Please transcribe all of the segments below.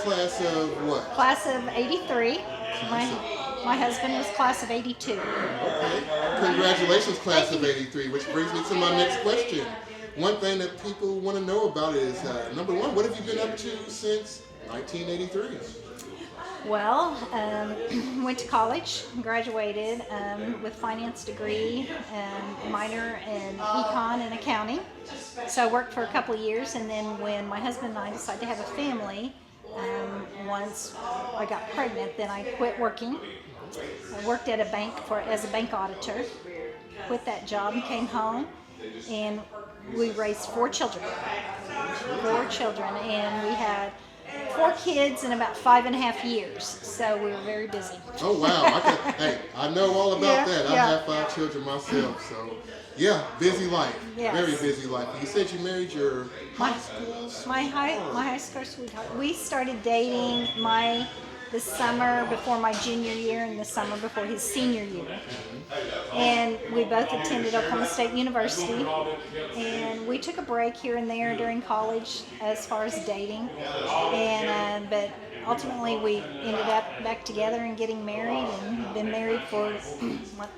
class of what? Class of 83. My husband was class of 82. Okay. Congratulations, class Thank of you. 83, which brings me to my next question. One thing that people want to know about is, number one, what have you been up to since 1983? Well, went to college, graduated with finance degree, minor in econ and accounting. So I worked for a couple of years, and then when my husband and I decided to have a family, once I got pregnant, then I quit working. I worked at a bank as a bank auditor. Quit that job and came home, and we raised four children. And we had 4 kids in about 5.5 years, so we were very busy. Oh wow! Hey, I know all about that. I Yeah. have 5 children myself, so yeah, busy life, Yes. very busy life. You said you married your high school My high school sweetheart. We started dating the summer before my junior year and the summer before his senior year. And we both attended Oklahoma State University. And we took a break here and there during college as far as dating. And but ultimately we ended up back together and getting married, and have been married for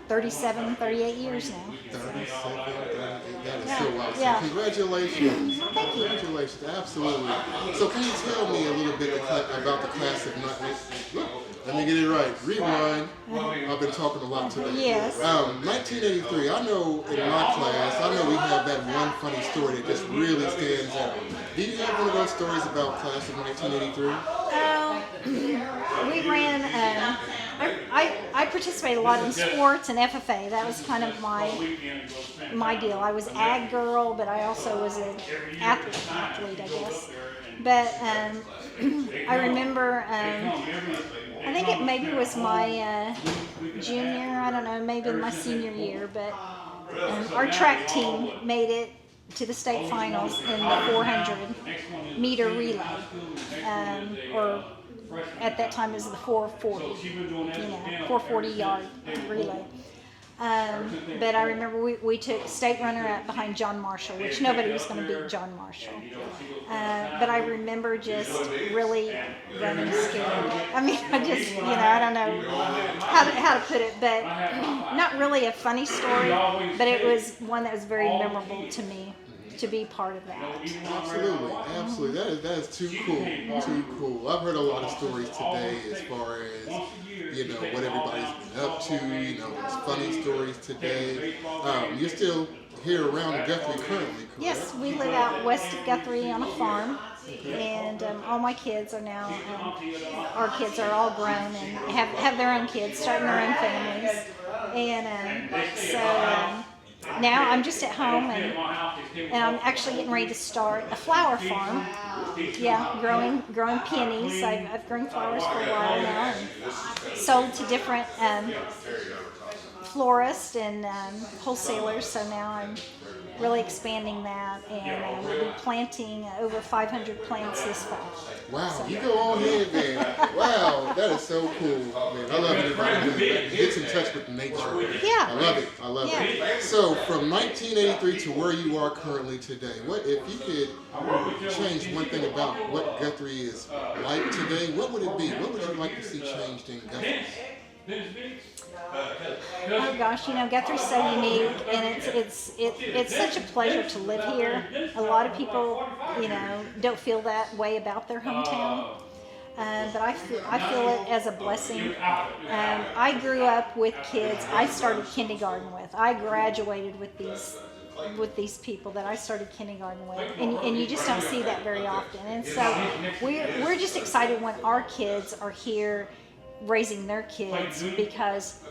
38 years now. 37, 38. That is Yeah. so awesome. Yeah. Congratulations. Well, thank you. Congratulations, absolutely. So can you tell me a little bit about the class of let me get it right. Rewind. I've been talking a lot today. Yes. 1983. I know in my class, I know we have that one funny story that just really stands out. Do you have one of those stories about class of 1983? We ran. I participated a lot in sports and FFA. That was kind of my deal. I was ag girl, but I also was an athlete, I guess. But I remember. I think it maybe was my junior. I don't know, maybe my senior year. But our track team made it to the state finals in the 400-meter relay, or at that time it was the 440, 440-yard relay. But I remember we took state runner-up behind John Marshall, which nobody was going to beat John Marshall. But I remember just really running scared. I mean, I don't know how to put it, but not really a funny story, but it was one that was very memorable to me, to be part of that. Absolutely. That is too cool. I've heard a lot of stories today as far as what everybody's been up to. There's funny stories today. You're still here around Guthrie currently, correct? Yes, we live out west of Guthrie on a farm, and all my kids are now. Our kids are all grown and have their own kids, starting their own families, and so. Now I'm just at home, and I'm actually getting ready to start a flower farm. Yeah, growing peonies. I've grown flowers for a while now, and sold to different florists and wholesalers. So now I'm really expanding that, and we'll be planting over 500 plants this fall. Wow, So. you go on ahead, man. Wow, that is so cool, man. I love anybody who gets in touch with nature. Yeah. I love it. So from 1983 to where you are currently today, what if you could change one thing about what Guthrie is like today? What would it be? What would you like to see changed in Guthrie? Oh gosh, Guthrie's so unique, and it's such a pleasure to live here. A lot of people, don't feel that way about their hometown, but I feel it as a blessing. I grew up with kids I started kindergarten with. I graduated with these people that I started kindergarten with, and you just don't see that very often. And so we're just excited when our kids are here raising their kids, because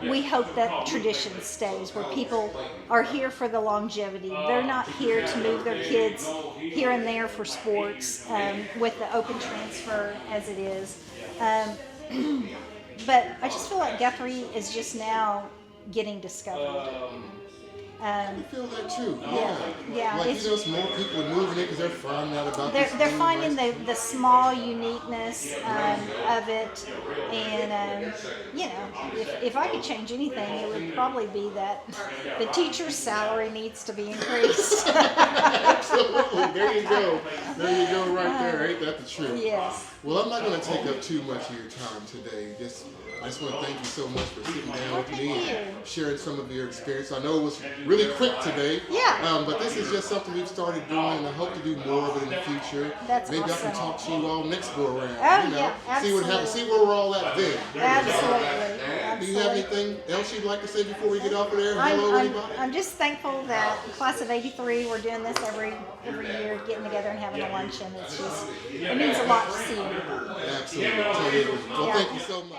we hope that tradition stays where people are here for the longevity. They're not here to move their kids here and there for sports, with the open transfer as it is. But I just feel like Guthrie is just now getting discovered. I feel that too. Yeah, Like it's, some more people are moving in because they're finding out about this. they're finding the small uniqueness of it, and if I could change anything, it would probably be that the teacher's salary needs to be increased. Absolutely. There you go. There you go right there. Ain't that the truth? Yes. Well, I'm not going to take up too much of your time today. I just want to thank you so much for sitting down with me and sharing some of your experience. I know it was really quick today. Yeah. But this is just something we've started doing, and I hope to do more of it in the future. That's Maybe awesome. I can talk to you all next go around. Oh, yeah, See what happens. See where we're all at then. Absolutely. Do you have anything else you'd like to say before we get off of there? Hello, everybody. I'm just thankful that class of '83 we're doing this every year, getting together and having a luncheon. It means a lot to see everybody. Absolutely. Totally. Well, Yeah. thank you so much.